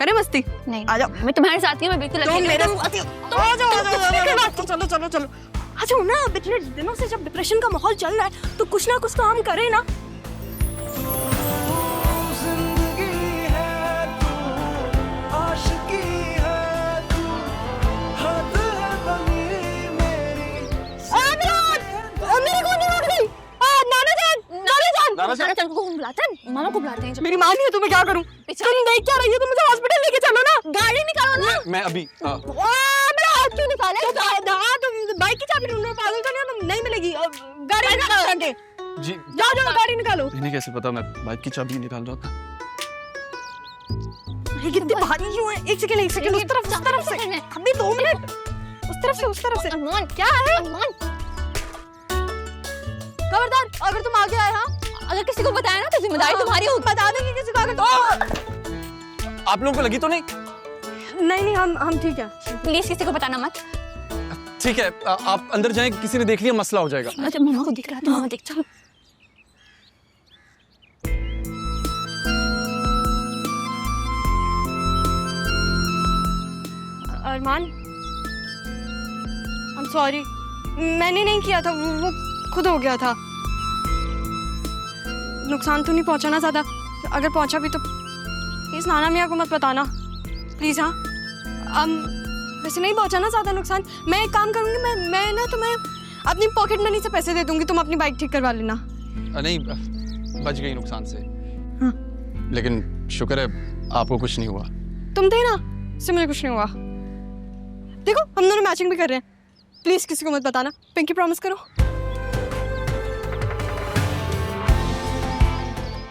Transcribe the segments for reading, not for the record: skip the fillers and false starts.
करे मस्ती? नहीं आ जाओ। मैं तुम्हारे साथ ही हूँ, मैं बिल्कुल तुम अकेले मेरे हूँ। साथ ही हो। आ जाओ, चलो चलो चलो। आ जाओ ना, इतने दिनों से जब डिप्रेशन का माहौल चल रहा है तो कुछ ना कुछ तो हम करें ना। नाना जान को बुलाते हैं, मामा को बुलाते हैं। मेरी माँ नहीं है तो मैं क्या करूं? तुम देख क्या रही हो? तुम मुझे हॉस्पिटल लेके चलो ना। गाड़ी निकालो ना। मैं अभी मेरा हाथ क्यों निकाले? तुम बाइक की चाबी ढूंढ रहे हो, पागल तो नहीं हो तुम? नहीं मिलेगी। गाड़ी निकालो। जी जाओ जाओ, गाड़ी निकालो। इन्हें कैसे पता मैं बाइक की चाबी निकाल रहा था? ये कितनी भारी क्यों है? एक सेकंड उस तरफ से। अभी 2 मिनट। उस तरफ से। अरमान क्या है? अरमान, खबरदार, अगर तुम आगे आए हाँ, अगर किसी को बताया ना तो जिम्मेदारी तुम्हारी होगी। बता देंगे किसी को अगर तो। आप लोगों को लगी तो नहीं? नहीं हम ठीक है। प्लीज किसी को बताना मत। ठीक है, आप अंदर जाएं, किसी ने देख लिया मसला हो जाएगा। अच्छा मामा को दिख रहा है तो मामा देख चलो। अरमान, I'm sorry, मैंने नहीं किया था, वो खुद हो गया था। नुकसान तो नहीं पहुंचा ना ज्यादा? अगर पहुंचा भी तो प्लीज नाना मियाँ को मत बताना प्लीज। हाँ वैसे नहीं पहुंचा ना ज्यादा नुकसान। मैं एक काम करूंगी, मैं ना तुम्हें अपनी पॉकेट मनी से पैसे दे दूंगी, तुम अपनी बाइक ठीक करवा लेना। नहीं, बच गई नुकसान से। हाँ। लेकिन शुक्र है आपको कुछ नहीं हुआ। तुम थे ना, इससे मुझे कुछ नहीं हुआ। देखो हम दोनों मैचिंग भी कर रहे हैं। प्लीज किसी को मत बताना, पिंकी प्रॉमिस करो।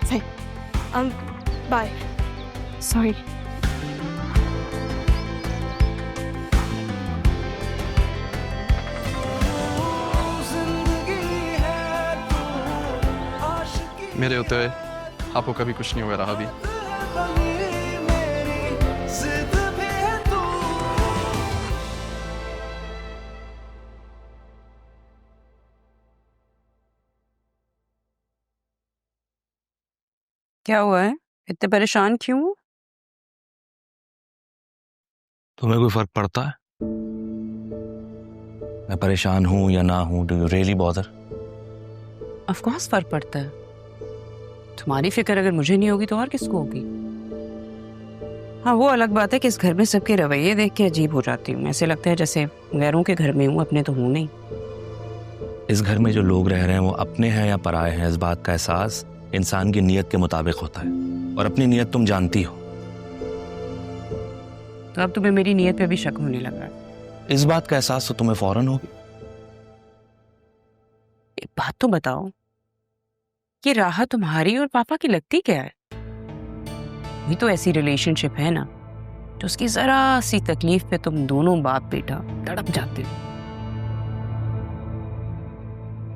सही। बाय। सॉरी। मेरे होते हुए आपको कभी कुछ नहीं हुआ रहा भी। क्या हुआ है? इतने परेशान क्यों हो? तुम्हें कोई फर्क पड़ता है मैं परेशान हूं या ना हूं? Do you really bother? Of course फर्क पड़ता है। तुम्हारी फिक्र अगर मुझे नहीं होगी तो और किसको होगी? हाँ, वो अलग बात है कि इस घर में सबके रवैये देख के अजीब हो जाती हूँ। ऐसे लगता है जैसे गैरों के घर में हूँ, अपने तो हूँ नहीं। इस घर में जो लोग रह रहे हैं वो अपने हैं या पराए हैं, इस बात का एहसास इंसान की नीयत के मुताबिक होता है, और अपनी नीयत तुम जानती हो। तो अब तुम्हें मेरी नीयत पे भी शक होने लगा है। इस बात का एहसास तो तुम्हें फौरन होगी। एक बात तो बताओ, ये राह तुम्हारी और पापा की लगती क्या है? ये तो ऐसी रिलेशनशिप है ना जो उसकी जरा सी तकलीफ पे तुम दोनों बाप बेटा तड़प जाते हो।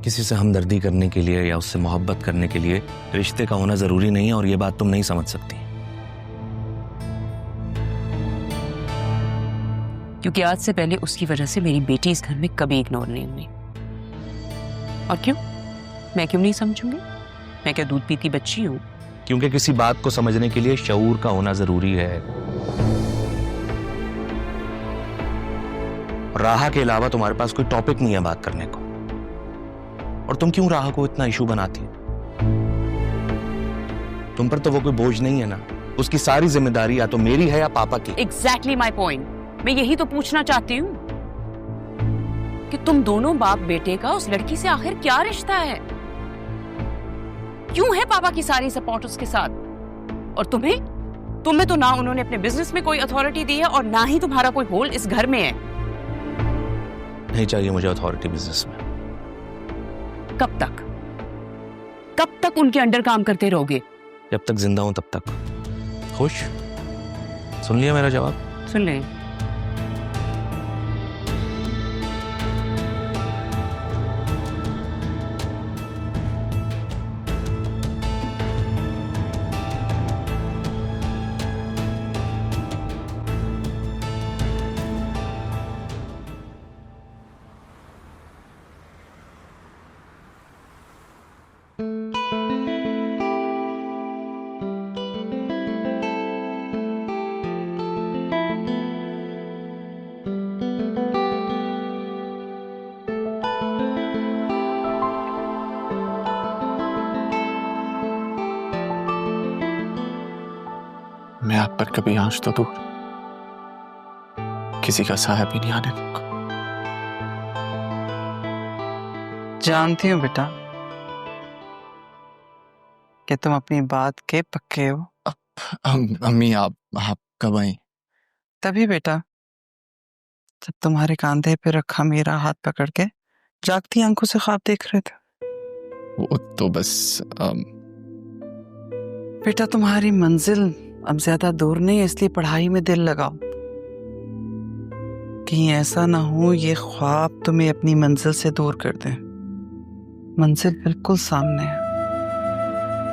किसी से हमदर्दी करने के लिए या उससे मोहब्बत करने के लिए रिश्ते का होना जरूरी नहीं है, और ये बात तुम नहीं समझ सकती। क्योंकि आज से पहले उसकी वजह से मेरी बेटी इस घर में कभी इग्नोर नहीं हुई। और क्यों? मैं क्यों नहीं समझूंगी? मैं क्या दूध पीती बच्ची हूँ? क्योंकि किसी बात को समझने के लिए शऊर का होना जरूरी है। राह के अलावा तुम्हारे पास कोई टॉपिक नहीं है बात करने को। और तुम क्यों राह को इतना इशू बनाती हो? तुम पर तो वो कोई बोझ नहीं है ना। उसकी सारी जिम्मेदारी या तो मेरी है या पापा की। Exactly my point. मैं यही तो पूछना चाहती हूँ कि तुम दोनों बाप बेटे का उस लड़की से आखिर क्या रिश्ता है? क्यों है पापा की सारी सपोर्ट उसके साथ? और तुम्हें तो ना उन्होंने अपने बिजनेस में कोई अथॉरिटी दी है और ना ही तुम्हारा कोई होल इस घर में है। नहीं चाहिए मुझे अथॉरिटी बिजनेस में। कब तक उनके अंडर काम करते रहोगे? जब तक जिंदा हूं तब तक। खुश? सुन लिया मेरा जवाब? सुन ले। मैं आप पर कभी आंच तो दूर, किसी का साया भी नहीं आने दूंगा। जानती हूँ बेटा कि तुम अपनी बात के पक्के हो। अम्मी आप कब आई? तभी बेटा जब तुम्हारे कंधे पे रखा मेरा हाथ पकड़ के जागती आंखों से ख्वाब देख रहे थे। वो तो बस बेटा तुम्हारी मंजिल अब ज्यादा दूर नहीं है, इसलिए पढ़ाई में दिल लगाओ। कहीं ऐसा ना हो ये ख्वाब तुम्हें अपनी मंजिल से दूर कर दे। मंजिल बिल्कुल सामने है,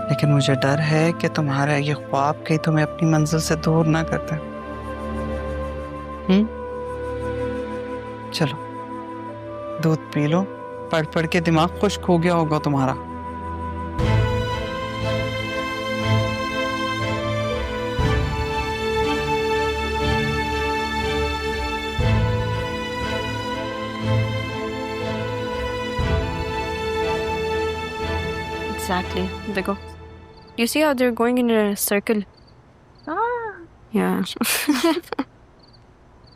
लेकिन मुझे डर है कि तुम्हारा ये ख्वाब कहीं तुम्हें अपनी मंजिल से दूर ना कर दे। चलो दूध पी लो, पढ़ पढ़ के दिमाग खुश्क हो गया होगा तुम्हारा। Exactly. देखो. You see how they're going in a circle? Yeah.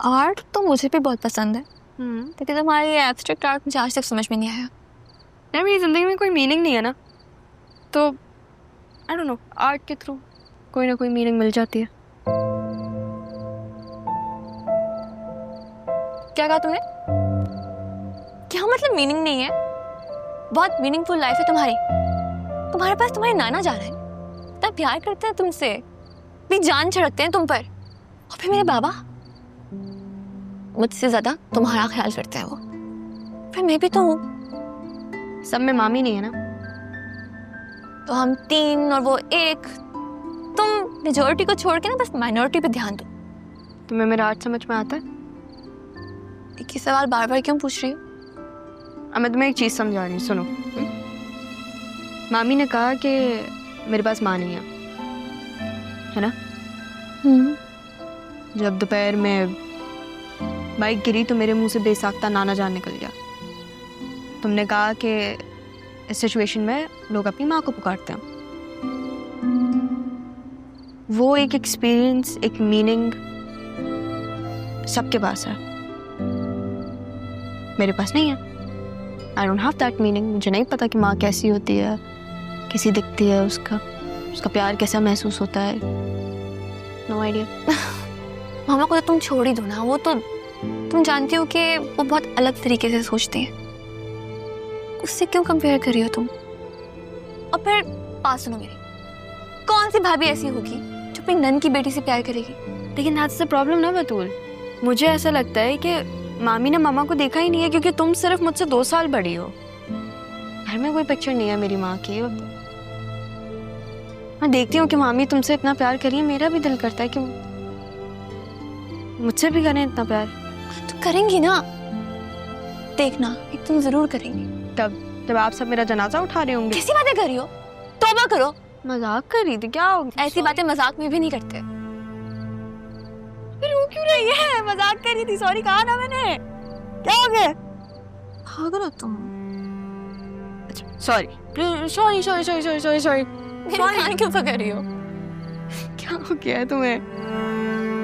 Art तो मुझे भी बहुत पसंद है, लेकिन तुम्हारी एब्स्ट्रैक्ट आर्ट मुझे आज तक समझ में नहीं आया। यार मेरी ज़िंदगी में कोई मीनिंग नहीं है ना, तो आई डोंट नो, आर्ट के थ्रू कोई ना कोई मीनिंग मिल जाती है। क्या कहा तुमने? क्या मतलब मीनिंग नहीं है? बहुत मीनिंगफुल लाइफ है तुम्हारी। तुम्हारे पास तुम्हारे नाना जा रहे हैं, इतना प्यार करते हैं तुमसे, अपनी जान छिड़कते हैं तुम पर, और फिर मेरे बाबा मुझसे ज्यादा तुम्हारा ख्याल करते हैं वो। फिर मैं भी तो हूँ। सब में मामी नहीं है ना, तो हम 3 और वो 1। तुम मेजोरिटी को छोड़ के ना बस माइनॉरिटी पे ध्यान दो। तुम्हें मेरा आर्ट समझ में आता है? एक ही सवाल बार बार क्यों पूछ रही हो? अब मैं तुम्हें एक चीज़ समझा रही हूँ, सुनो। मामी ने कहा कि मेरे पास माँ नहीं है ना? जब दोपहर में बाइक गिरी तो मेरे मुंह से बेसाख्ता नाना जान निकल गया। तुमने कहा कि इस सिचुएशन में लोग अपनी माँ को पुकारते हैं। वो एक एक्सपीरियंस, एक मीनिंग सबके पास है, मेरे पास नहीं है। I don't have that meaning. मुझे नहीं पता कि माँ कैसी होती है, कैसी दिखती है, उसका प्यार कैसा महसूस होता है। No idea. मामा को तो तुम छोड़ ही दो ना, वो तो तुम जानती हो कि वो बहुत अलग तरीके से सोचती है। उससे क्यों कंपेयर कर रही हो तुम? और फिर बात सुनो मेरी, कौन सी भाभी ऐसी होगी जो अपनी नन की बेटी से प्यार करेगी? लेकिन दैट्स द प्रॉब्लम ना बतूल। मुझे ऐसा लगता है कि मामी ने मामा को देखा ही नहीं है, क्योंकि तुम सिर्फ मुझसे 2 साल बड़ी हो। घर में कोई पिक्चर नहीं है मेरी माँ की। मैं देखती हूँ कि मामी तुमसे इतना प्यार करी है, मेरा भी दिल करता है कि मुझसे भी करें इतना प्यार। तो करेंगी ना, देखना एक दिन जरूर करेंगी। तब जब आप सब मेरा जनाजा उठा रहे होंगे। कैसी बातें कर रही हो? तौबा करो। मजाक कर रही थी क्या? ऐसी बातें मजाक में भी नहीं करते। फिर रो क्यों रही है? मजाक कर रही थी, सॉरी कहा ना मैंने। क्या हो गया? भाग रहा तुम। Sorry sorry sorry sorry sorry sorry sorry. मेरे कान क्यों पकड़ रही हो? क्या हो गया है तुम्हें?